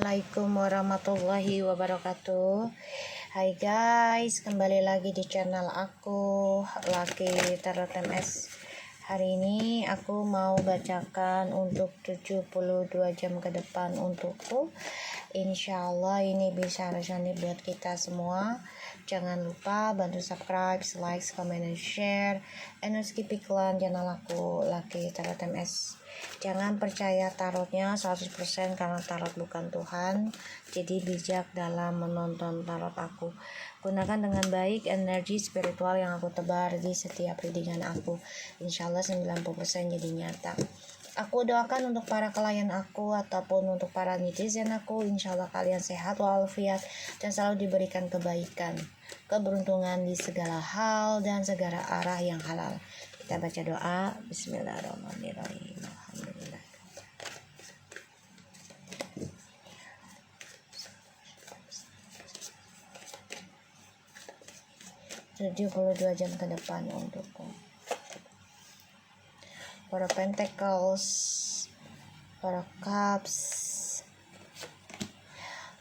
Assalamualaikum warahmatullahi wabarakatuh. Hai guys, kembali lagi di channel aku, Lucky Tarot MS. Hari ini aku mau bacakan untuk 72 jam ke depan untukku. Insyaallah ini bisa resonate buat kita semua. Jangan lupa bantu subscribe, like, comment, dan share. And skip iklan channel aku, Lucky Tarot MS. Jangan percaya tarotnya 100% karena tarot bukan Tuhan. Jadi bijak dalam menonton tarot aku. Gunakan dengan baik energi spiritual yang aku tebar di setiap readingan aku. Insyaallah 90% jadi nyata. Aku doakan untuk para klien aku ataupun untuk para netizen aku, insyaallah kalian sehat walafiat dan selalu diberikan kebaikan, keberuntungan di segala hal dan segala arah yang halal. Kita baca doa. Bismillahirrahmanirrahim. Alhamdulillah. "72 jam ke depan untukku." Para Pentacles, para Cups,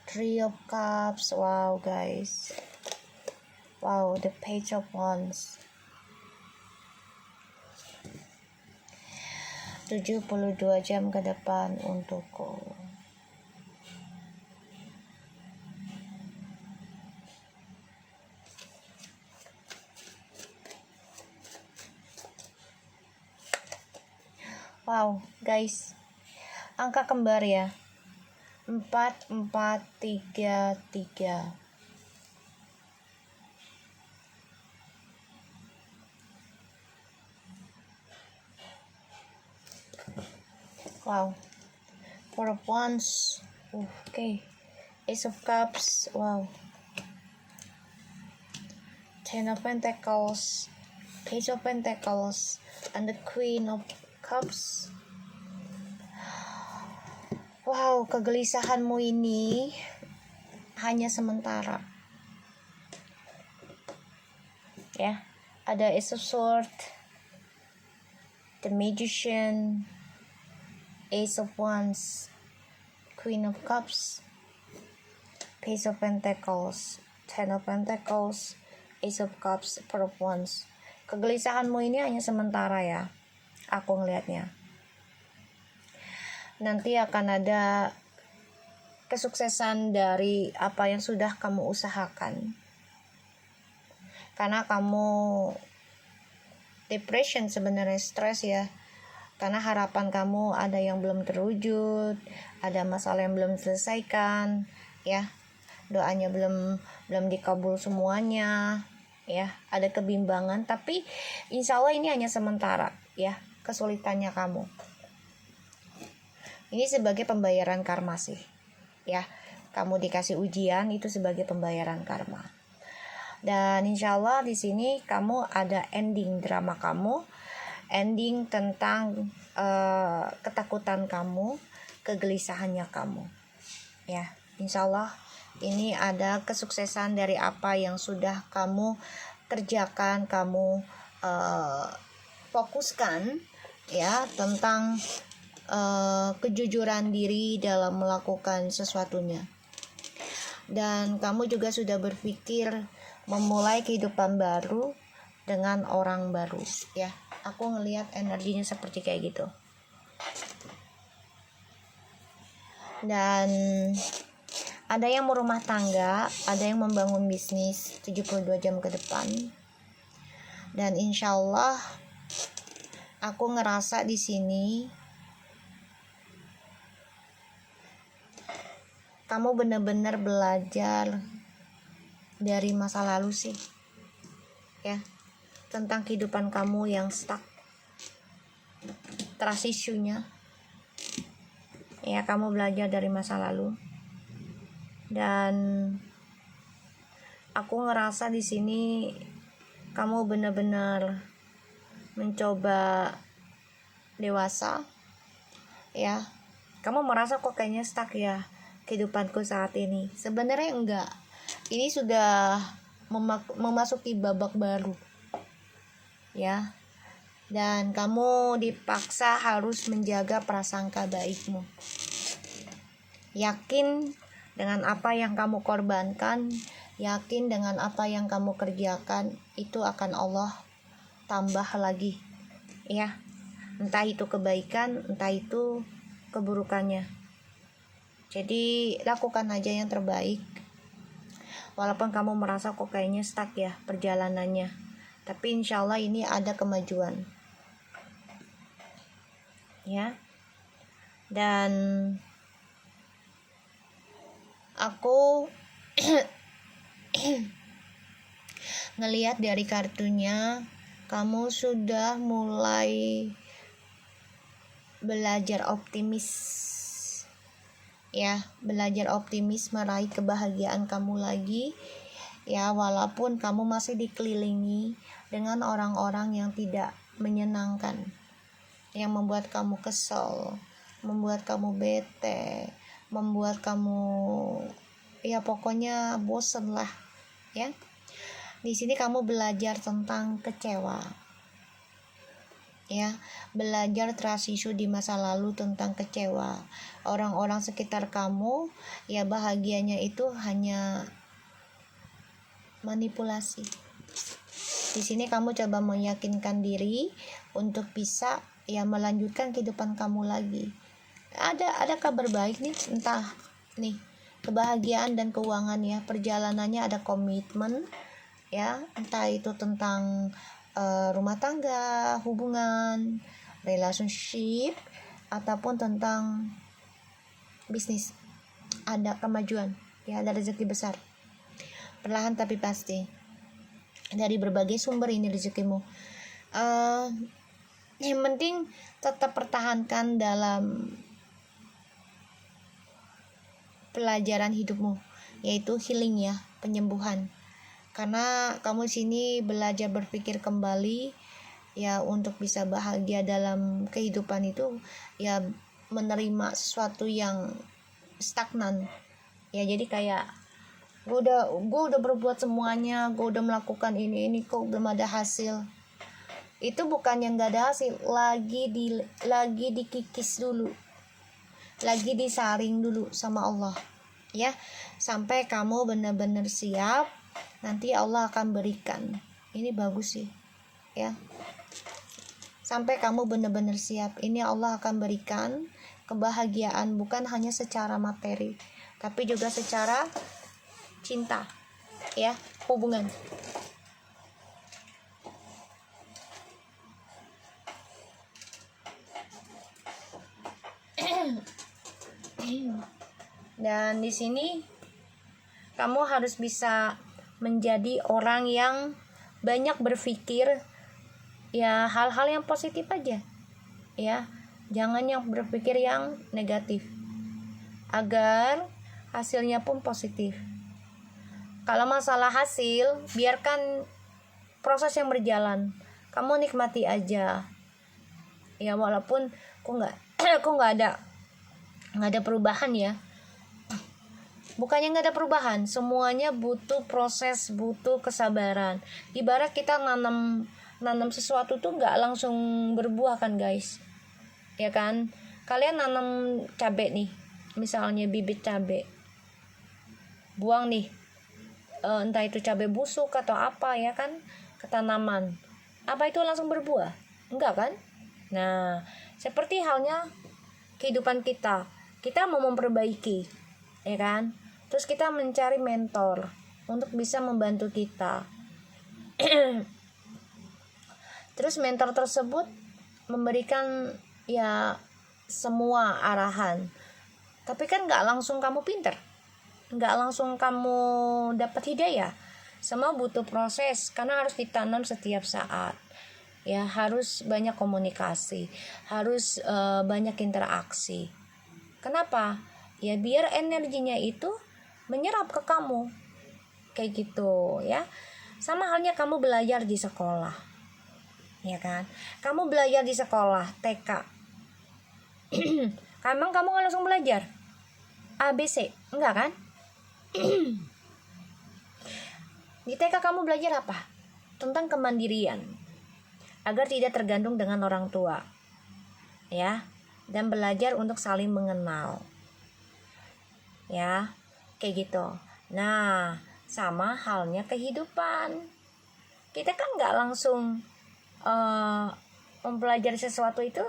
Three of Cups. Wow guys, wow, the Page of Wands. 72 jam ke depan untukku. Wow guys, angka kembar ya, 4433. Wow, Four of Wands. Okay, Ace of Cups. Wow, Ten of Pentacles, Page of Pentacles, and the Queen of Cups. Wow, kegelisahanmu ini hanya sementara. Ya, ada Ace of Swords, the Magician, Ace of Wands, Queen of Cups, Page of Pentacles, Ten of Pentacles, Ace of Cups, Four of Wands. Kegelisahanmu ini hanya sementara ya, aku ngelihatnya. Nanti akan ada kesuksesan dari apa yang sudah kamu usahakan. Karena kamu depression sebenarnya, stres ya. Karena harapan kamu ada yang belum terwujud, ada masalah yang belum diselesaikan, ya. Doanya belum dikabul semuanya, ya. Ada kebimbangan, tapi insya Allah ini hanya sementara, ya. Kesulitannya kamu. Ini sebagai pembayaran karma sih, ya. Kamu dikasih ujian itu sebagai pembayaran karma. Dan insya Allah di sini kamu ada ending drama kamu. Ending tentang ketakutan kamu, kegelisahannya kamu, ya. Insya Allah ini ada kesuksesan dari apa yang sudah kamu kerjakan, kamu fokuskan, ya, tentang kejujuran diri dalam melakukan sesuatunya. Dan kamu juga sudah berpikir memulai kehidupan baru dengan orang baru, ya. Aku ngelihat energinya seperti kayak gitu. Dan ada yang merumah tangga, ada yang membangun bisnis 72 jam ke depan. Dan insya Allah aku ngerasa di sini kamu benar-benar belajar dari masa lalu sih, ya. Tentang kehidupan kamu yang stuck, trust issue-nya, ya. Kamu belajar dari masa lalu, dan aku ngerasa di sini kamu benar-benar mencoba dewasa, ya. Kamu merasa kok kayaknya stuck ya kehidupanku saat ini. Sebenarnya enggak. Ini sudah memasuki babak baru, ya. Dan kamu dipaksa harus menjaga prasangka baikmu, Yakin dengan apa yang kamu korbankan, yakin dengan apa yang kamu kerjakan, itu akan Allah tambah lagi, ya. Entah itu kebaikan, entah itu keburukannya. Jadi lakukan aja yang terbaik. Walaupun kamu merasa kok kayaknya stuck ya perjalanannya, tapi insya Allah ini ada kemajuan, ya. Dan aku ngelihat dari kartunya, kamu sudah mulai belajar optimis, ya, belajar optimis meraih kebahagiaan kamu lagi, ya, walaupun kamu masih dikelilingi dengan orang-orang yang tidak menyenangkan, yang membuat kamu kesel, membuat kamu bete, membuat kamu ya pokoknya bosen lah, ya. Di sini kamu belajar tentang kecewa, ya, belajar trust issue di masa lalu tentang kecewa. Orang-orang sekitar kamu ya bahagianya itu hanya manipulasi. Di sini kamu coba meyakinkan diri untuk bisa ya melanjutkan kehidupan kamu lagi. Ada kabar baik nih, entah nih kebahagiaan dan keuangan, ya, perjalanannya ada komitmen, ya, entah itu tentang rumah tangga, hubungan, relationship, ataupun tentang bisnis. Ada kemajuan, ya, ada rezeki besar, perlahan tapi pasti, dari berbagai sumber ini rezekimu. Yang penting tetap pertahankan dalam pelajaran hidupmu, yaitu healing, ya, penyembuhan. Karena kamu di sini belajar berpikir kembali, ya, untuk bisa bahagia dalam kehidupan itu, ya, menerima sesuatu yang stagnan, ya. Jadi kayak gue udah berbuat semuanya, gue udah melakukan ini kok belum ada hasil. Itu bukan yang gak ada hasil, lagi dikikis dulu, lagi disaring dulu sama Allah, ya, sampai kamu benar-benar siap. Nanti Allah akan berikan. Ini bagus sih, ya. Sampai kamu benar-benar siap, ini Allah akan berikan kebahagiaan, bukan hanya secara materi, tapi juga secara cinta, ya, hubungan. Dan di sini kamu harus bisa menjadi orang yang banyak berpikir, ya, hal-hal yang positif aja, ya. Jangan yang berpikir yang negatif, agar hasilnya pun positif. Kalau masalah hasil, biarkan proses yang berjalan, kamu nikmati aja, ya, walaupun kok nggak ada perubahan, ya. Bukannya nggak ada perubahan, semuanya butuh proses, butuh kesabaran. Ibarat kita nanam sesuatu tuh nggak langsung berbuah kan, guys, ya kan. Kalian nanam cabai nih, misalnya bibit cabai, buang nih, entah itu cabai busuk atau apa, ya kan, ke tanaman. Apa itu langsung berbuah? Enggak kan? Nah, seperti halnya kehidupan kita mau memperbaiki, ya kan. Terus kita mencari mentor untuk bisa membantu kita. Terus mentor tersebut memberikan, ya, semua arahan. Tapi kan gak langsung kamu pinter, gak langsung kamu dapat hidayah. Semua butuh proses, karena harus ditanam setiap saat, ya. Harus banyak komunikasi, harus banyak interaksi. Kenapa? Ya biar energinya itu menyerap ke kamu, kayak gitu, ya. Sama halnya kamu belajar di sekolah, ya kan. Kamu belajar di sekolah TK, emang kamu nggak langsung belajar ABC, enggak kan? Di TK kamu belajar apa? Tentang kemandirian, agar tidak tergantung dengan orang tua, ya, dan belajar untuk saling mengenal. ya, kayak gitu. Nah, sama halnya kehidupan. Kita kan nggak langsung mempelajari sesuatu itu,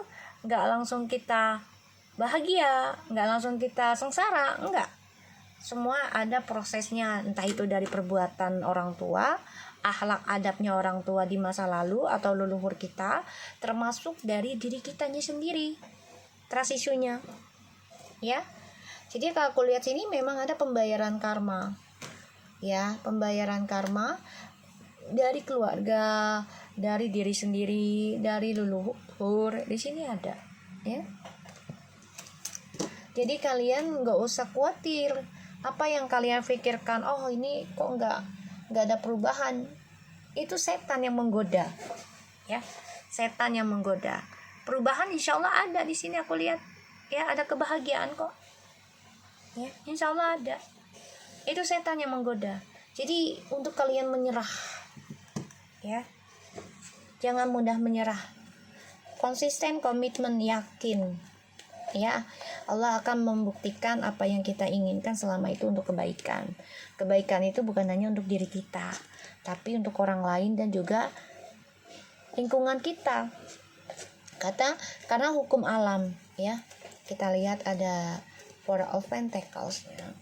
nggak langsung kita bahagia, nggak langsung kita sengsara, enggak. Semua ada prosesnya, entah itu dari perbuatan orang tua, akhlak adabnya orang tua di masa lalu atau leluhur kita, termasuk dari diri kitanya sendiri, trust isunya, ya. Jadi kalau aku lihat sini memang ada pembayaran karma, ya, pembayaran karma dari keluarga, dari diri sendiri, dari leluhur, di sini ada, ya. Jadi kalian nggak usah khawatir apa yang kalian pikirkan, oh ini kok nggak ada perubahan, itu setan yang menggoda, ya, setan yang menggoda. Perubahan insya Allah ada di sini, aku lihat, ya, ada kebahagiaan kok, ya, insya Allah ada. Itu setan yang menggoda. Jadi untuk kalian menyerah, ya, jangan mudah menyerah, konsisten, komitmen, yakin, ya, Allah akan membuktikan apa yang kita inginkan selama itu untuk kebaikan. Kebaikan itu bukan hanya untuk diri kita, tapi untuk orang lain dan juga lingkungan kita. Karena hukum alam, ya. Kita lihat ada Four of Pentacles, ya.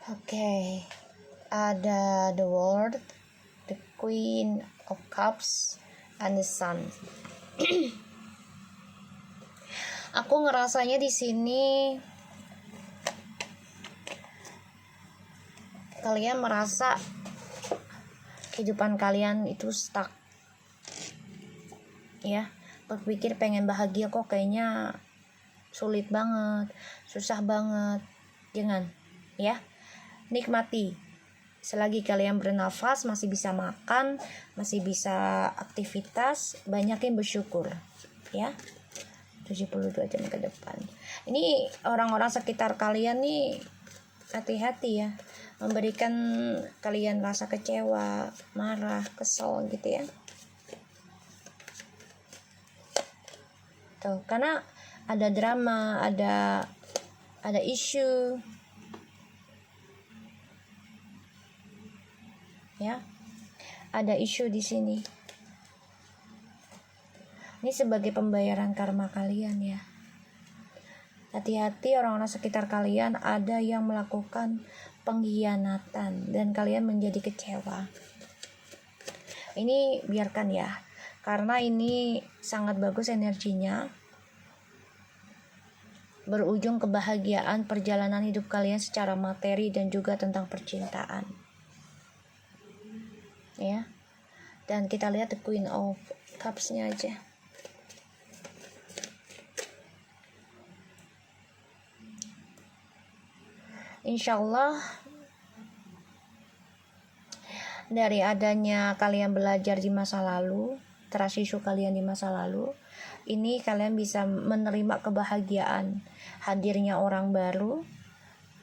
Oke, ada the World, the Queen of Cups, and the Sun. Aku ngerasanya di sini kalian merasa kehidupan kalian itu stuck, ya. Berpikir pengen bahagia kok kayaknya sulit banget, susah banget. Jangan, ya. Nikmati selagi kalian bernafas, masih bisa makan, masih bisa aktivitas, banyakin bersyukur, ya. 72 jam ke depan ini orang-orang sekitar kalian nih hati-hati, ya, memberikan kalian rasa kecewa, marah, kesel gitu, ya. Tuh, karena ada drama, ada isu, ya, ada isu di sini. Ini sebagai pembayaran karma kalian, ya. Hati-hati, orang-orang sekitar kalian ada yang melakukan pengkhianatan dan kalian menjadi kecewa. Ini biarkan, ya, karena ini sangat bagus energinya, berujung kebahagiaan perjalanan hidup kalian secara materi dan juga tentang percintaan, ya. Dan kita lihat the Queen of Cups-nya aja. Insya Allah dari adanya kalian belajar di masa lalu, trust issue kalian di masa lalu, ini kalian bisa menerima kebahagiaan hadirnya orang baru,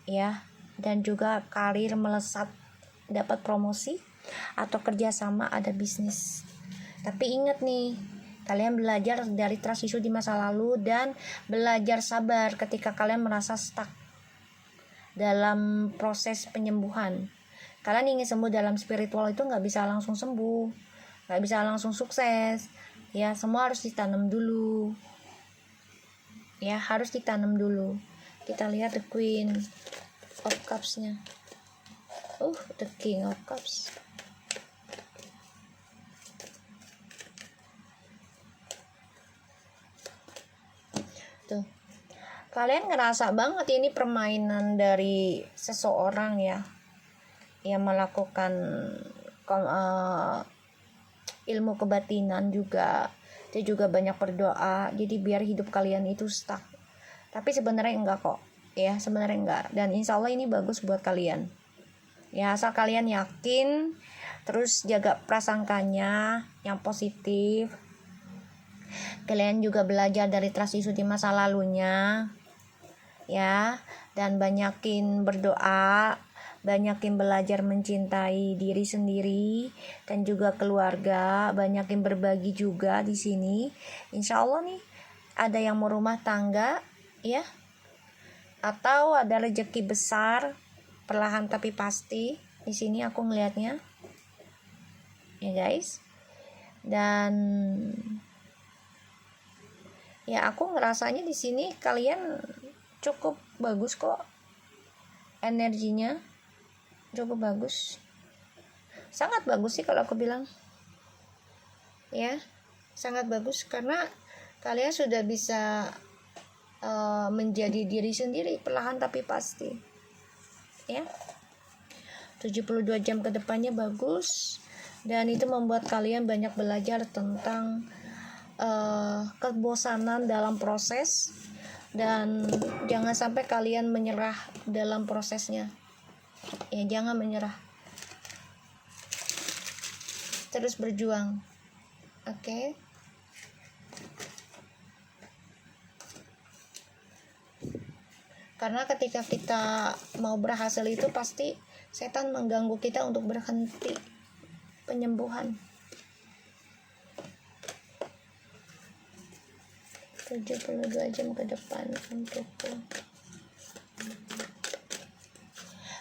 ya, dan juga karir melesat, dapat promosi atau kerjasama, ada bisnis. Tapi ingat nih, kalian belajar dari trust issue di masa lalu dan belajar sabar ketika kalian merasa stuck dalam proses penyembuhan. Kalian ingin sembuh dalam spiritual itu nggak bisa langsung sembuh, nggak bisa langsung sukses, ya. Semua harus ditanam dulu, ya, harus ditanam dulu. Kita lihat the Queen of Cups-nya, the King of Cups. Tuh, kalian ngerasa banget ini permainan dari seseorang, ya, yang melakukan ilmu kebatinan juga. Dia juga banyak berdoa, jadi biar hidup kalian itu stuck. Tapi sebenarnya enggak kok, ya, sebenarnya enggak. Dan insya Allah ini bagus buat kalian, ya, asal kalian yakin Terus jaga prasangkanya yang positif. Kalian juga belajar dari trust issue di masa lalunya ya, dan banyakin berdoa, banyakin belajar mencintai diri sendiri dan juga keluarga, banyakin berbagi juga di sini. Insya Allah nih ada yang mau rumah tangga ya, atau ada rezeki besar perlahan tapi pasti di sini aku ngelihatnya ya guys. Dan ya aku ngerasanya di sini kalian cukup bagus kok, energinya cukup bagus, sangat bagus sih kalau aku bilang ya, sangat bagus karena kalian sudah bisa menjadi diri sendiri perlahan tapi pasti ya. 72 jam ke depannya bagus, dan itu membuat kalian banyak belajar tentang kebosanan dalam proses, dan jangan sampai kalian menyerah dalam prosesnya ya, jangan menyerah, terus berjuang. Oke. Karena ketika kita mau berhasil itu pasti setan mengganggu kita untuk berhenti penyembuhan. 72 jam ke depan untukku.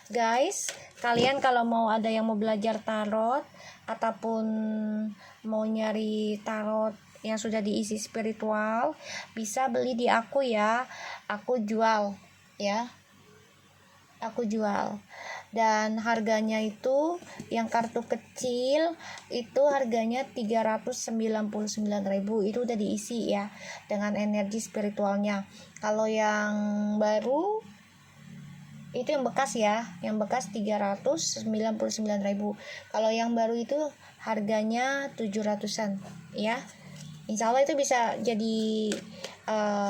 Guys, kalian kalau mau ada yang mau belajar tarot ataupun mau nyari tarot yang sudah diisi spiritual, bisa beli di aku ya. Aku jual ya. Aku jual. Dan harganya itu yang kartu kecil itu harganya 399.000, itu udah diisi ya dengan energi spiritualnya. Kalau yang baru itu yang bekas ya, yang bekas 399.000. Kalau yang baru itu harganya 700-an ya. Insya Allah itu bisa jadi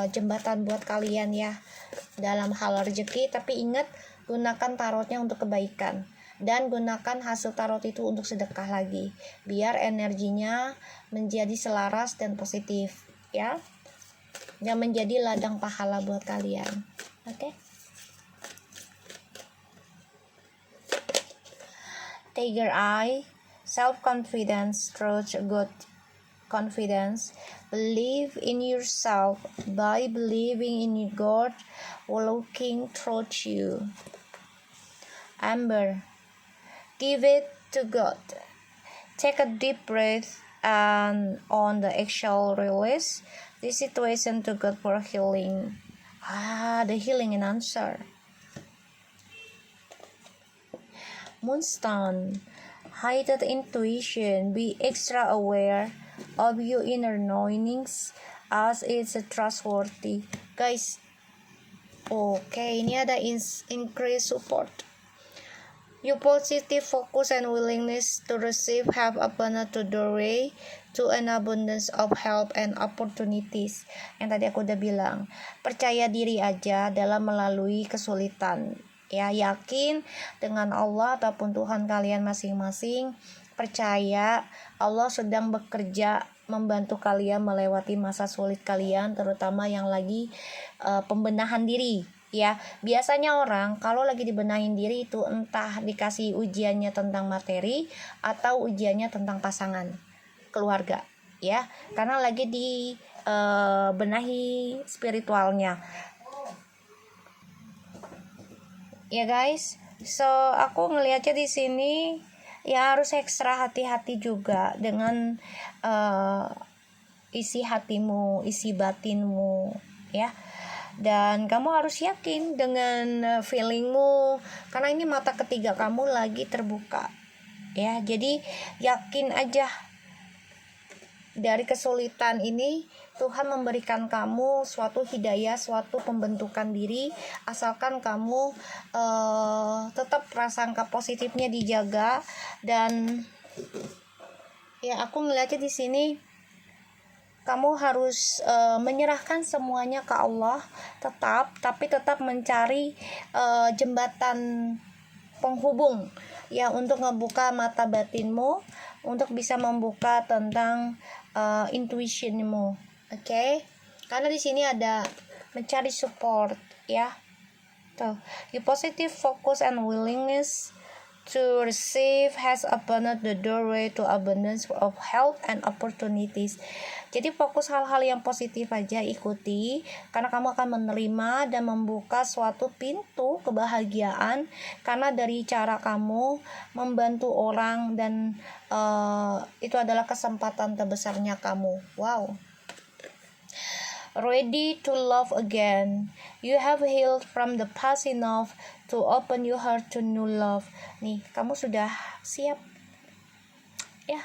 jembatan buat kalian ya dalam hal rezeki. Tapi ingat, gunakan tarotnya untuk kebaikan, dan gunakan hasil tarot itu untuk sedekah lagi, biar energinya menjadi selaras dan positif ya, dan menjadi ladang pahala buat kalian. Oke. Tiger Eye, self-confidence, truth, good confidence. Believe in yourself by believing in God looking through you. Amber, give it to God. Take a deep breath, and on the exhale release the situation to God for healing. The healing and answer. Moonstone, heightened intuition. Be extra aware of your inner knowings as it's trustworthy. Guys, ini ada increase support. Your positive focus and willingness to receive have opened the doorway to an abundance of help and opportunities. Yang tadi aku udah bilang, percaya diri aja dalam melalui kesulitan. Ya, yakin dengan Allah ataupun Tuhan kalian masing-masing. Percaya Allah sedang bekerja membantu kalian melewati masa sulit kalian, terutama yang lagi pembenahan diri. Ya, biasanya orang kalau lagi dibenahin diri itu entah dikasih ujiannya tentang materi atau ujiannya tentang pasangan, keluarga, ya. Karena lagi di benahi spiritualnya. Ya guys, so aku ngelihatnya di sini ya harus ekstra hati-hati juga dengan isi hatimu, isi batinmu, ya. Dan kamu harus yakin dengan feelingmu, karena ini mata ketiga kamu lagi terbuka ya. Jadi yakin aja, dari kesulitan ini Tuhan memberikan kamu suatu hidayah, suatu pembentukan diri, asalkan kamu tetap prasangka positifnya dijaga. Dan ya aku ngeliatnya di sini kamu harus menyerahkan semuanya ke Allah, tapi tetap mencari jembatan penghubung ya, untuk ngebuka mata batinmu, untuk bisa membuka tentang intuitionmu. Oke? Karena di sini ada mencari support ya. Tuh, your positive focus and willingness to receive has opened the doorway to abundance of health and opportunities. Jadi fokus hal-hal yang positif aja, ikuti, karena kamu akan menerima dan membuka suatu pintu kebahagiaan karena dari cara kamu membantu orang, dan itu adalah kesempatan terbesarnya kamu. Wow. Ready to love again. You have healed from the past enough to open your heart to new love. Nih, kamu sudah siap ya.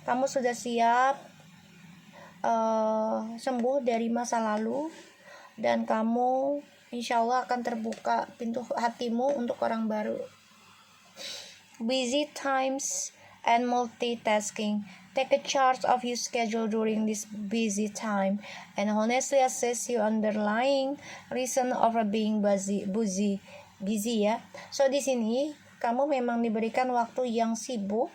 Kamu sudah siap sembuh dari masa lalu, dan kamu insya Allah akan terbuka pintu hatimu untuk orang baru. Busy times and multitasking. Take a charge of your schedule during this busy time and honestly assess your underlying reason of being busy ya. So di sini kamu memang diberikan waktu yang sibuk,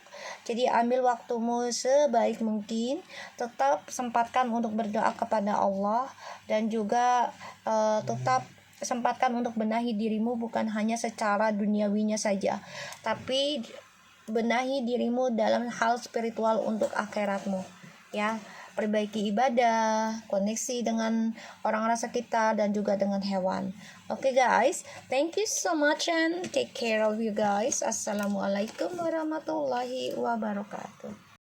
jadi ambil waktumu sebaik mungkin, tetap sempatkan untuk berdoa kepada Allah, dan juga tetap sempatkan untuk benahi dirimu, bukan hanya secara duniawinya saja, tapi benahi dirimu dalam hal spiritual untuk akhiratmu ya. Perbaiki ibadah, koneksi dengan orang-orang sekitar, dan juga dengan hewan. Oke guys, thank you so much and take care of you guys. Assalamualaikum warahmatullahi wabarakatuh.